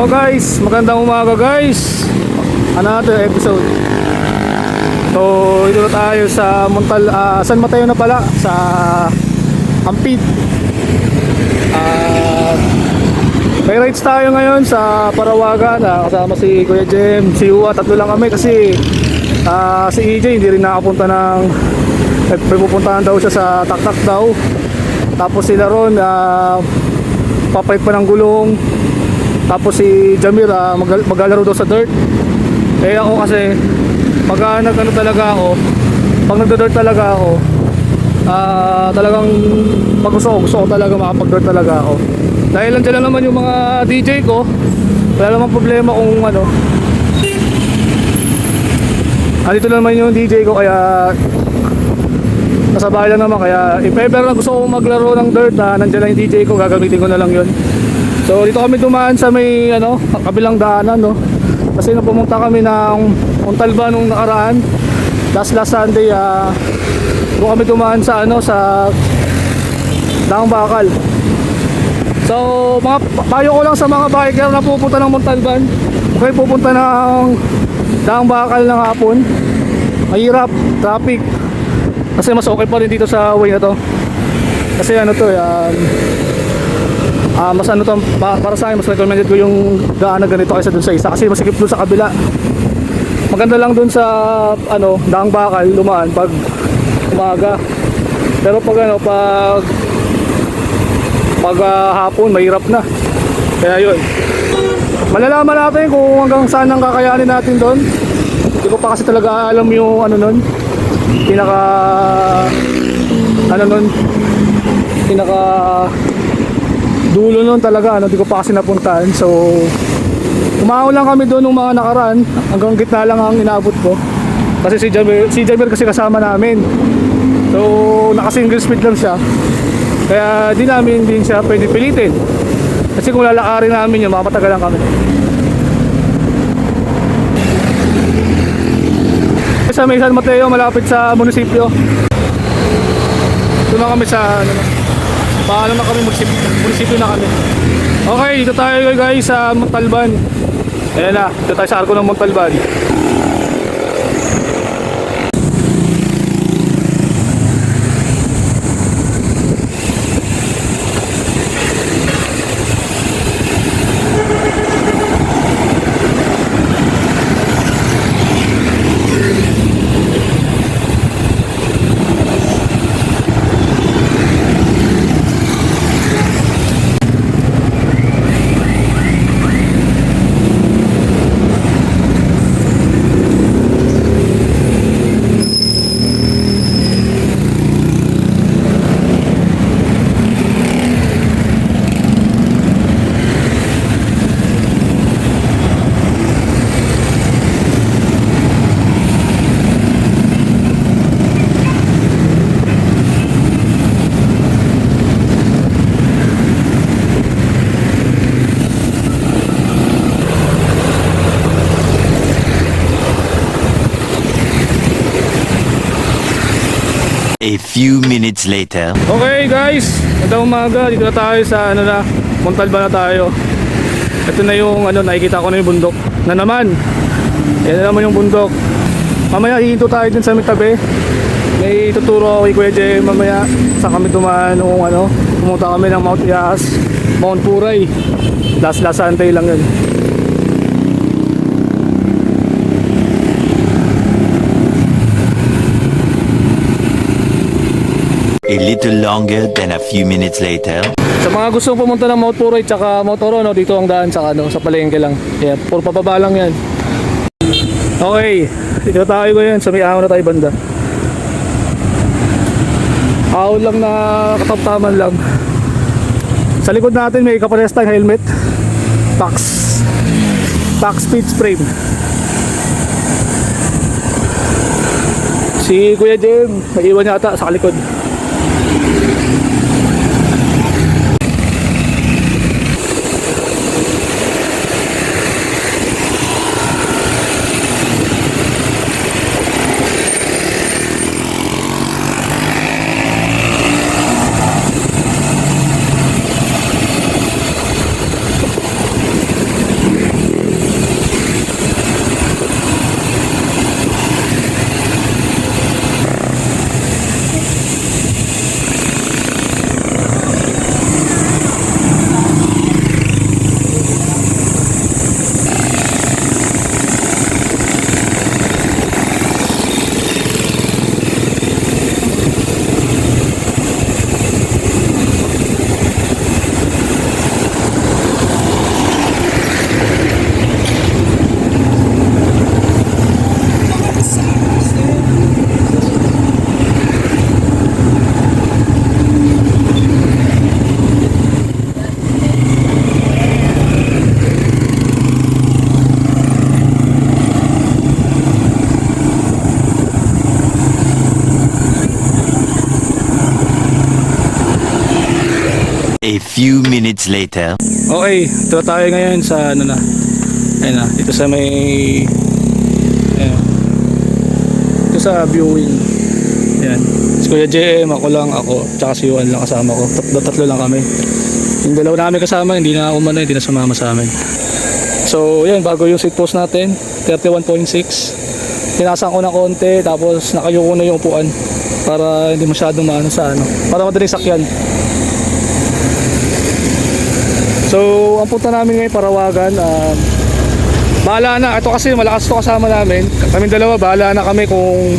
Hello guys, magandang umaga guys. Another episode. So, ito na tayo sa San Mateo na pala, sa Ampid. May rides tayo ngayon sa Parawagan. Kasama si Kuya Jem, si Uwa, tatlo lang kami kasi si EJ hindi rin nakapunta ng pupuntahan daw siya sa Taktak daw. Tapos sila ron papalit pa ng gulong. Tapos si Jamir maglalaro daw sa dirt. Eh ako kasi pag nagano talaga ako, pag nagdo-dirt talaga ako, talagang pag gusto ko talaga makapag-dirt talaga ako. Dahil nandiyan lang naman yung mga DJ ko, wala namang problema kung ano. Andito lang naman yung DJ ko, kaya nasa bahay lang naman. Kaya if ever na gusto ko maglaro ng dirt, nandiyan lang yung DJ ko, gagamitin ko na lang yun. So dito kami dumaan sa may kabilang daanan, no? Kasi nung pumunta kami ng Montalban nung nakaraan, last Sunday, doon kami dumaan sa sa Daang Bakal. So mga payo ko lang sa mga biker na pupunta ng Montalban, okay, pupunta ng Daang Bakal ng hapon, mahirap, traffic. Kasi mas okay pa rin dito sa way na to. Kasi mas para sa akin, mas recommended ko yung daan na ganito kaysa dun sa isa, kasi masikip dun sa kabila. Maganda lang dun sa Daang Bakal lumaan pag umaga, pero pag hapon mahirap na. Kaya yun, malalaman natin kung hanggang saan ang kakayanin natin doon. Hindi ko pa kasi talaga alam yung pinaka dulo nun talaga, di ko pa kasi napuntahan. So umahon lang kami doon nung mga nakaraan, hanggang gitna lang ang inaabot ko. Kasi si Jamir kasi kasama namin. So naka single speed lang siya, kaya di namin din siya pwede pilitin. Kasi kung lalakarin namin yun, makapatagalan kami. Sa may San Mateo, malapit sa munisipyo. Doon na kami sa paalam na kami, munisipyo na kami. Okay, dito tayo guys sa Montalban. Ayan na, dito tayo sa Arco ng Montalban. A few minutes later. Okay guys, magandang umaga. Dito na tayo sa Montalban na tayo. Ito na yung nakikita ko na yung bundok na naman. Yan na naman yung bundok. Mamaya hihinto tayo din sa may tabi. May tuturo ako kay Kuya Jem mamaya sa kami dumaan nung pumunta kami ng Mount Ias, Mount Puray. Last Sunday lang yun. A little longer than a few minutes later. Sa mga gustong pumunta ng Mount Puray tsaka Mount Oro, dito ang daan sa palengke lang. Yeah, puro pababa lang yan. Okay, dito tayo ngayon sa may ahon na tayo banda. Ahon lang na kataptaman lang. Sa likod natin may kapares tayong helmet. Tax speed frame. Si Kuya Jem naiwan yata sa likod. A few minutes later. Okay, ito tayo ngayon sa ano na. Ayun na, dito sa may ayun. Ito sa viewing. Ayan. Si Kuya JM, ako lang, tsaka si Juan lang kasama ko. Tatlo lang kami. Yung dalawa namin kasama, hindi na umano, hindi na sumama sa amin. So, yan, bago yung seat post natin, 31.6. Tinasan ko na konti, tapos nakayuko na yung upuan para hindi masyadong maano sa ano, para madaling sakyan. So, ang punta namin ngayon Parawagan, bahala na, ito kasi malakas to kasama namin. Kaming dalawa, bahala na kami kung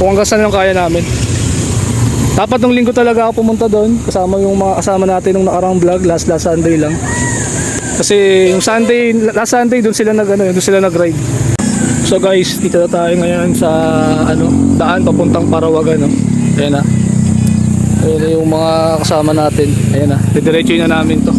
hanggang saan yung kaya namin. Dapat nung linggo talaga ako pumunta doon, kasama yung mga kasama natin nung nakarang vlog, last Sunday lang. Kasi yung Sunday, last Sunday doon sila nag-ride. So guys, dito na tayo ngayon sa daan papuntang Parawagan, no. Ayan na. Ayan na yung mga kasama natin. Ayan na. Didiretso na namin to.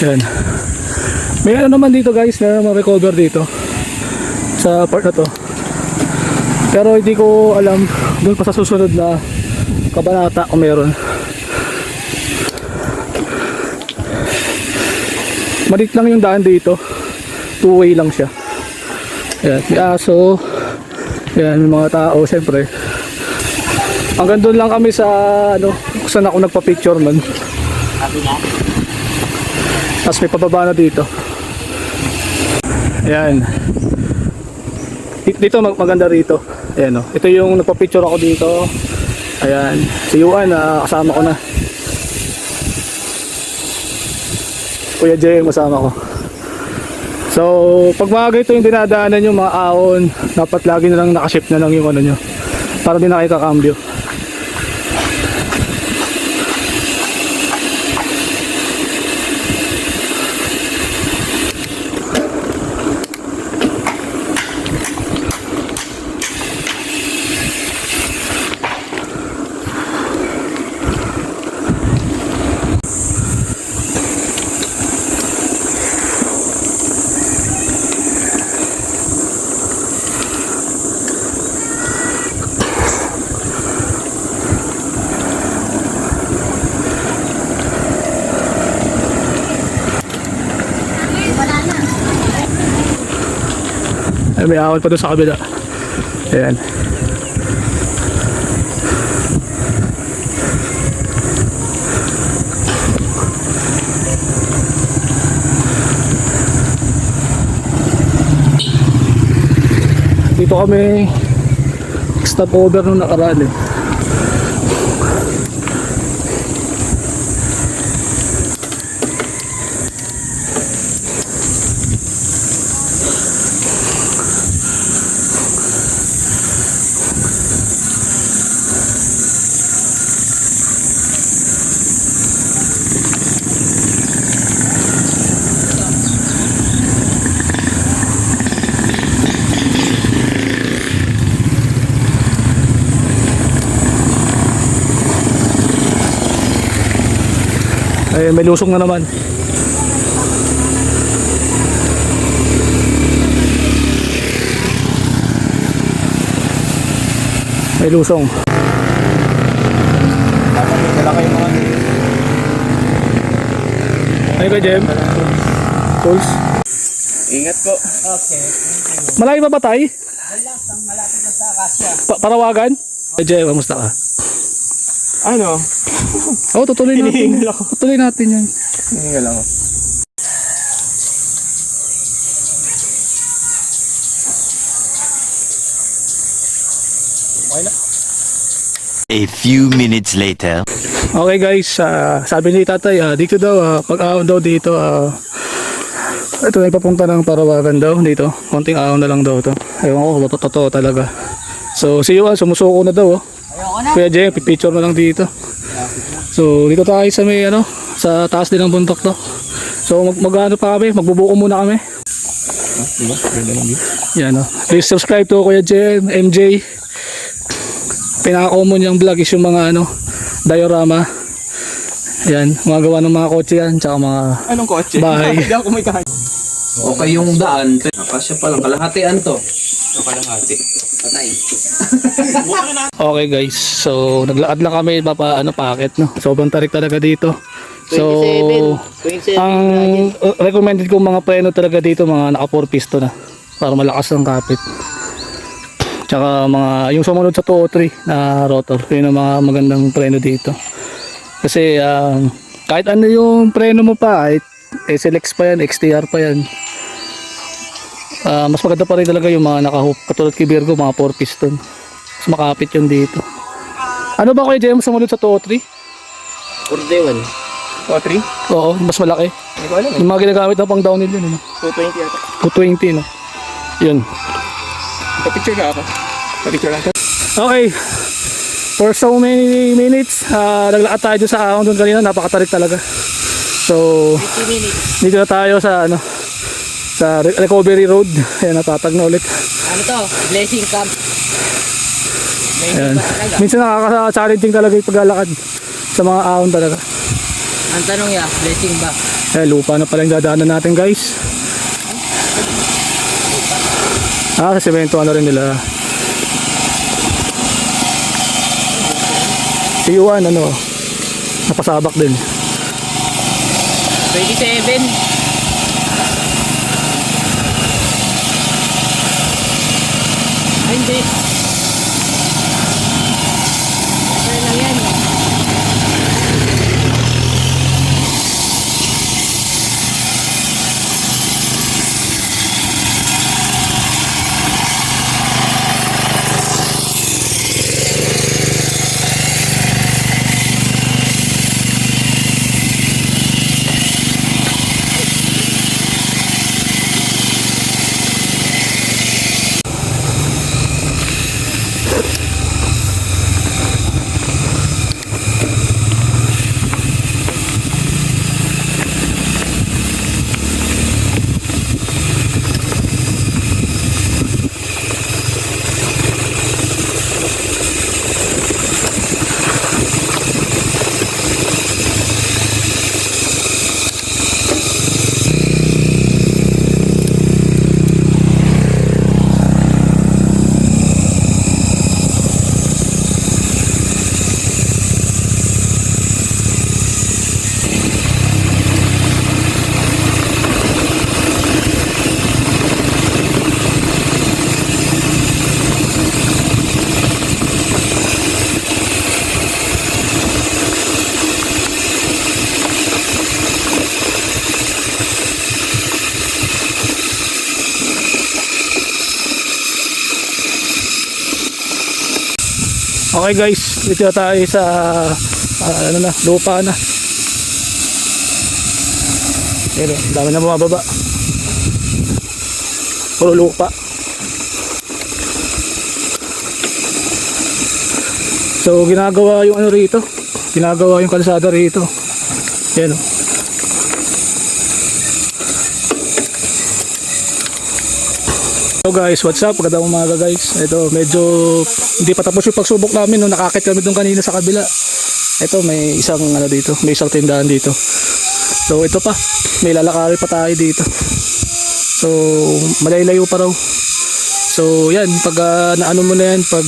Ayan. May ano naman dito guys, may naman recover dito sa part na to. Pero hindi ko alam doon pa sa susunod na kabanata kung meron. Malit lang yung daan dito. 2-way lang siya. Ayan, may aso. Ayan, may mga tao, syempre. Hanggang doon lang kami sa kung saan ako nagpa-picture nun. Tapos may pababa na dito. Ayan. Dito maganda rito. Ayan, oh. Ito yung nagpa-picture ako dito. Ayan. Si Juan, kasama ko na. Kuya Jay, masama ko. So, pag mga ito yung dinadaanan yung mga ahon, dapat lagi na lang nakaship na lang yung ano nyo. Para di nakikakambyo. Ay, may ahon pa doon sa kabila. Ayan. Dito kami stop over nung nakaraan eh. Ay, may lusong na naman. May lusong. Ay ka, Jem? Tools? Ingat po. Okay. Malayo pa ba tayo? Malapit na sa Akasya. Parawagan? Ay, Jem, kamusta ka? Ano? Oo, tutuloy natin. Hinihingal ako. Tutuloy natin yan. Hinihingal ako. Okay na. A few minutes later. Okay guys, sabi ni tatay, dito daw, pag-ahon daw dito, ito na ipapunta ng Parawagan daw dito. Konting ahon na lang daw to. Ewan ko, totoo talaga. So, si Juan, sumusuko na daw. Ayoko na. Kuya Jay, pipicture mo lang dito. So, dito tayo sa may sa taas din ng bundok to. So, mag-ano pa kami, magbubuko muna kami. Diba? Ganda lang dito. Yan please subscribe to Kuya Jay, MJ. Pinaka-common yung vlog is yung mga diorama. Yan, mga gawa ng mga kotse yan, tsaka mga Anong kotse? bahay. Hindi ako may kain. Okay yung daan. Nakasya pa lang. Kalahatian to. Ano kalahati? Patay. Okay guys, so naglakad lang kami paakit no. Sobrang tarik talaga dito. So 27 ang recommended kong mga preno talaga dito mga naka 4 piston na para malakas ang kapit. Tsaka mga yung sumunod sa 203 na rotor, yun ang mga magandang preno dito. Kasi kahit ano yung preno mo pa, kahit SLX pa yan, XTR pa yan, mas maganda pa rin talaga yung mga naka-hook. Katulad kay Virgo, mga 4 piston. Mas makapit yun dito. Ano ba kayo, Jem, sumunod sa 203? 41. O, 3? Oo, mas malaki. Hindi ko alam eh. Yung mga ginagamit na pang downhill yun. Ano? 220 yata. 220, no? Yun. Pa-picture ka ako. Pa-picture lang. Okay. For so many minutes, naglakad tayo dun sa ahon dun kanina. Napakatarik talaga. So, 50 minutes. dito na tayo sa ano, sa recovery road. Ayan, natatag na ulit. Ano to? Blessing camp. Ayan. Minsan nakaka-challenging talaga yung paglalakad sa mga ahon talaga. Ang tanong ya, blessing ba? Eh, lupa na pala yung dadaanan natin, guys. Sa semento ano rin nila. Si Juan, ano, napasabak din. 27. Ay, hindi. Okay lang yan. Okay guys, dito na tayo sa ano na, lupa na. Pero dami na bumababa. Puro lupa. So ginagawa yung ano rito. Ginagawa yung kalsada rito. Yan o. So guys, what's up? Magandang umaga guys. Ito, medyo hindi pa tapos yung pagsubok namin. No? Nakakit kami doon kanina sa kabila. Ito, may isang ano dito. May isang tindahan dito. So ito pa. May lalakari pa tayo dito. So, malayo pa raw. So yan, pag naano mo na yan, pag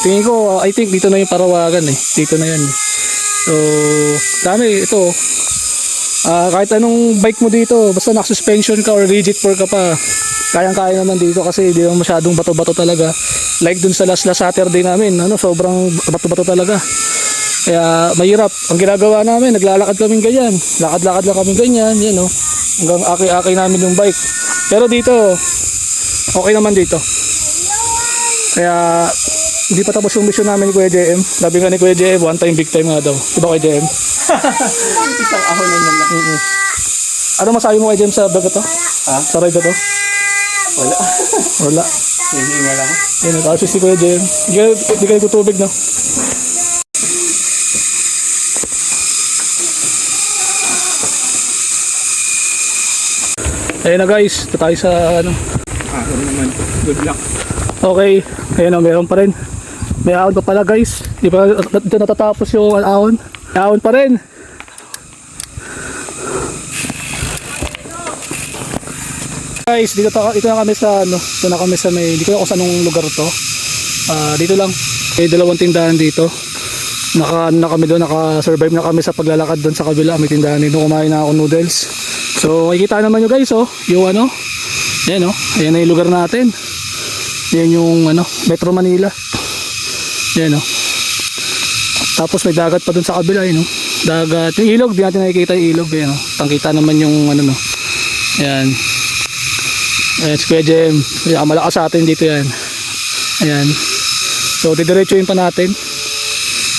tingin ko, I think dito na yung Parawagan eh. Dito na yan eh. So, dami ito. Kahit anong bike mo dito, basta naka-suspension ka or rigid fork ka pa, kayang-kaya naman dito kasi di naman masyadong bato-bato talaga. Like dun sa last Saturday namin, ano, sobrang bato-bato talaga. Kaya mahirap. Ang ginagawa namin, naglalakad kaming ganyan. Lakad-lakad lang kaming ganyan, yan no. Hanggang aki-aki namin yung bike. Pero dito, okay naman dito. Kaya hindi pa tapos yung mission namin ni Kuya JM. Sabi nga ni Kuya JM, one time big time nga daw. Diba Kuya JM? Isang ahon na lang. Ano masabi mo Kuya JM sa baga to? Ha? Sa ride na to? Wala. Wala. Hindi nga lang. Yan, tapos si Kuya JM. Hindi kayo tutubig no? Ayun na guys, ito tayo sa ano. Ahon naman. Good luck. Okay, ayun o, meron pa rin. May ahon pa pala guys. Di pa dito natatapos yung ahon. Ahon pa rin. Guys, dito na kami sa ano, dito na kami sa may, hindi ko alam kung saan lugar to. Dito lang. May dalawang tindahan dito. Na kami doon, naka-survive na kami sa paglalakad doon sa kabila. May tindahan dito, kumain na ako noodles. So, makikita naman nyo guys, oh, yung ano, yan oh, ayan na yung lugar natin. Yan yung ano, Metro Manila. Yan oh. Tapos may dagat pa doon sa kabila, yun oh. Dagat, yung ilog, di natin nakikita yung ilog, yan oh. Tangkita naman yung ano no. Yan. Ayan, si Kuya Jem, malakas sa atin dito yan. Ayan. So, didiretsuhin pa natin.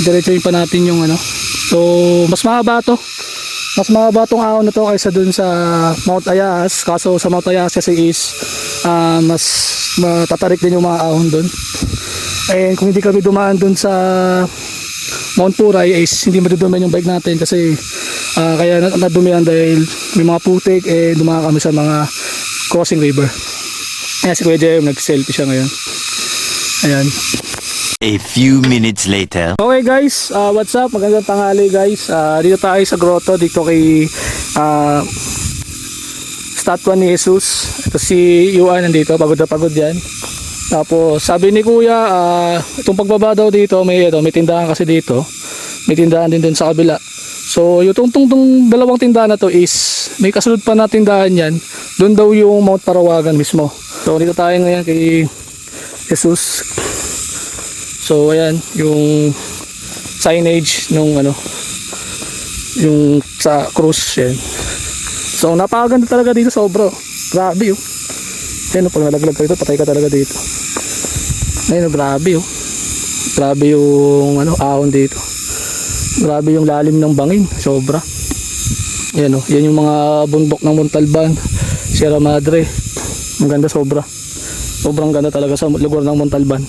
Diretsuhin pa natin yung ano. So, mas mahaba to. Mas mahaba tong ahon na to kaysa dun sa Mount Ayas. Kaso sa Mount Ayas kasi is mas matatarik din yung mga ahon dun. And kung hindi kami dumaan dun sa Mount Puray is hindi madudumihan yung bike natin kasi kaya nadumihan dahil may mga putik dumaan kami sa mga crossing river. Ayan si Kuya Jem, nag-selfie siya ngayon. Ayan. A few minutes later. Okay guys, what's up? Magandang tanghali guys. Dito tayo sa grotto, dito kay statwa ni Jesus. Ito si Yuan nandito, pagod na pagod yan. Tapos sabi ni Kuya, itong pagbaba daw dito, may tindahan kasi dito. May tindahan din dun sa kabila. So yung tong dalawang tindahan na to is, may kasunod pa na tindahan yan. Doon daw yung Mount Parawagan mismo. So dito tayo ngayon kay Jesus. So ayan yung signage nung ano, yung sa cruise yan. So napakaganda talaga dito, sobra. Grabe oh. Ayan oh, pag nalaglag ka dito, patay ka talaga dito. Ayan oh, grabe oh. Grabe yung ano, ahon dito. Grabe yung lalim ng bangin, sobra. Ayan oh, yan yung mga bundok ng Montalban, Sierra Madre. Ang ganda, sobra. Sobrang ganda talaga sa lugar ng Montalban.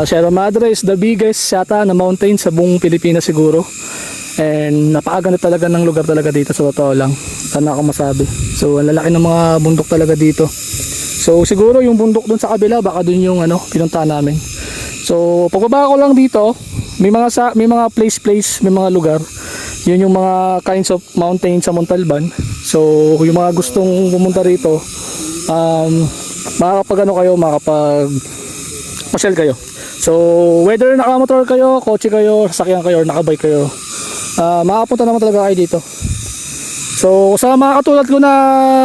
Sierra Madre is the biggest yata na mountain sa buong Pilipinas siguro. And napakaganda talaga ng lugar talaga dito, sa totoo lang. Sana ako masabi. So ang lalaki ng mga bundok talaga dito. So siguro yung bundok dun sa kabila, baka dun yung ano, pinuntahan namin. So pagbaba ko lang dito, may mga place, may mga lugar. Yun yung mga kinds of mountain sa Montalban. So yung mga gustong pumunta rito, makakapag ano kayo, pasyal kayo. So whether nakamotor kayo, kotse kayo, sasakyan kayo, or nakabike kayo, makapunta naman talaga kayo dito. So sa mga katulad ko na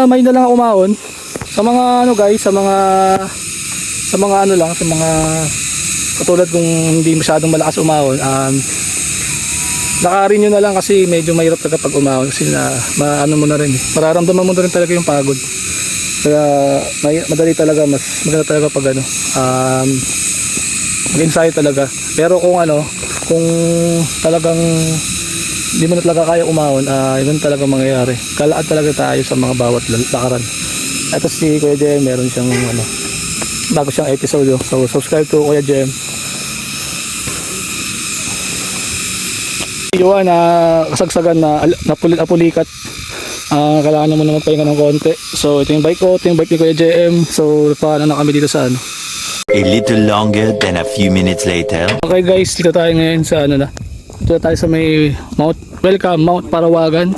may na lang umahon, sa mga ano guys, sa mga ano lang, sa mga katulad kung hindi masyadong malakas umahon, lakarin nyo na lang kasi medyo mahirap talaga pag umahon kasi maano mo na rin, mararamdaman mo na rin talaga yung pagod. Kaya madali talaga, mas maganda talaga pag ano, mag-ensayo talaga. Pero kung talagang hindi mo na talaga kaya umahon, yun talaga mangyayari. Kalaan talaga tayo sa mga bawat lakaran. Ito si Kuya Jem, meron siyang bago siyang episode. So subscribe to Kuya Jem. Yuan kasagsagan na napulikat. Kailangan naman naman pahinga ng konti. So ito yung bike ko, ito yung bike ni Kuya JM. So paano na kami dito sa ano. A little longer than a few minutes later. Okay guys, dito tayo ngayon sa ano na. Dito tayo sa may Mount Parawagan.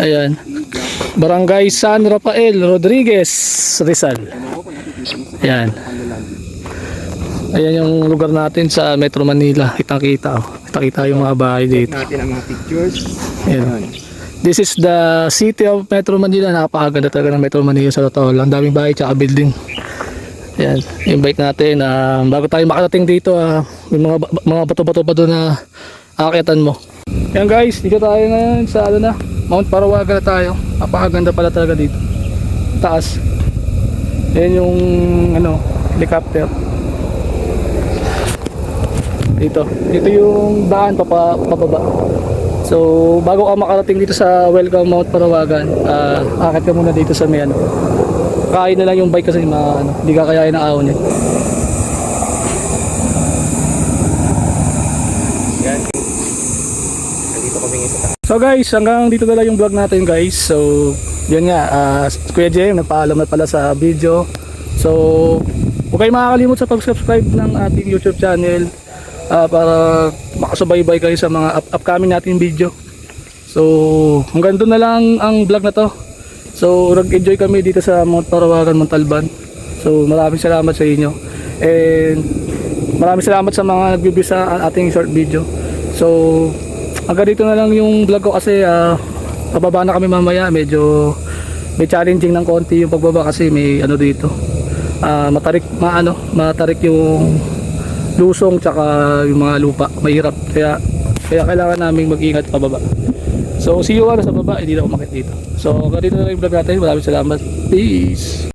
Ayan. Barangay San Rafael Rodriguez, Rizal. Ayan. Ayan yung lugar natin sa Metro Manila. Kitang-kita oh. Kita-kita yung mga bahay dito. Natin ang mga pictures. Ayan. This is the city of Metro Manila. Napakaganda talaga ng Metro Manila sa totoo lang. Daming bahay tsaka building. Ayan, yung bike natin. Bago tayo makarating dito, may mga bato-bato pa doon na aakyatan mo. Ayan guys, dito tayo ngayon sa ano na, Mount Parawagan na tayo. Napakaganda pala talaga dito. Taas. Ayan yung ano, helicopter. Dito yung daan pababa. So bago ka makarating dito sa Welcome Mount Parawagan, akit ka muna dito sa may ano. Kain na lang yung bike kasi hindi ka kayain ng ahon eh. So guys, hanggang dito na lang yung vlog natin guys. So yun nga, Kuya Jem nagpaalam na pala sa video. So huwag kayong makakalimut sa pag-subscribe ng ating YouTube channel para makasubaybay kayo sa mga upcoming nating video. So hanggang doon na lang ang vlog na to. So nag-enjoy kami dito sa Mount Parawagan, Montalban. So maraming salamat sa inyo. And maraming salamat sa mga nag-view sa ating short video. So hanggang dito na lang yung vlog ko kasi pababa na kami mamaya. Medyo may challenging ng konti yung pagbaba kasi may ano dito. Matarik yung lusong tsaka yung mga lupa. Mahirap. Kaya kailangan naming mag-ingat pababa. So see you sa baba, hindi na umakit dito. So hanggang dito na lang yung vlog natin. Maraming salamat. Peace!